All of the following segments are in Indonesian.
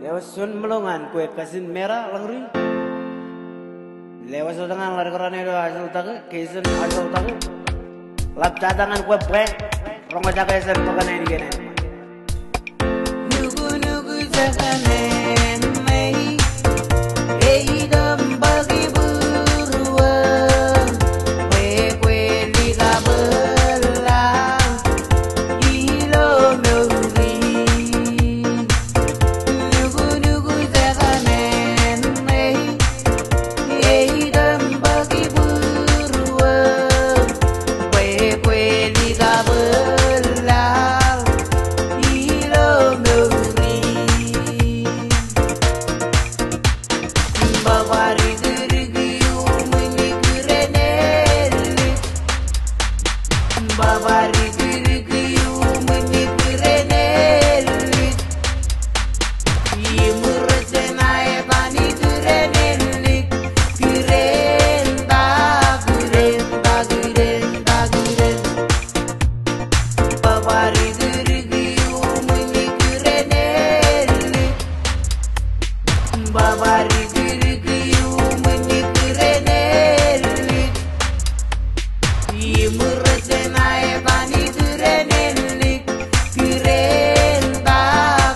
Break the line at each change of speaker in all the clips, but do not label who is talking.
Lewat sun melongan kue kasin merah Langrine. Lewat dengan lari kerana itu hasil tahu, kasin hasil tahu. Lap cadangan kue brek, rongo jaga kasin pakai ini gini.
Nugu nugu jaganen mei, idam bagi beruang, kue kue liga belang, ilo meuri. Nugu nugu jaganen mei, idam bagi beruang, kue kue liga belang, ilo meuri. Bavari gergiu menikureneli, bavari gergiu menikureneli, imursenae bani kureneli, kurenta kurenta kurenta kuren. Bavari gergiu menikureneli, bavari gergiu menikureneli, imursenae bani kureneli, kurenta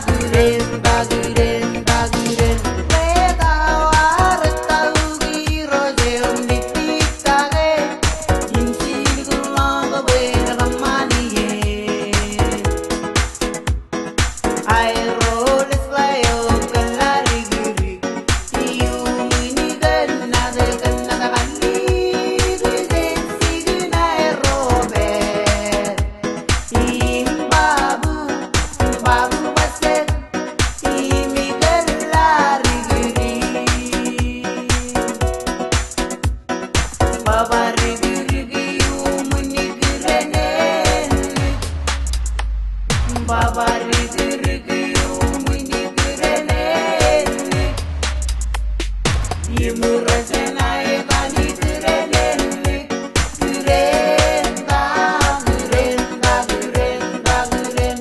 kurenta kurenta kuren. Letao artau giro jeum ditikage, insil gulong berkamaniye. Aero leslayo kelari giri, iu menigan nada kali, guzen sigun aerobe. Babu babu baset, imi kelari giri. Bavari gergiu menikureneli, bavari gergiu menikureneli, imursenae bani kureneli, kurenta kurenta kurenta kuren.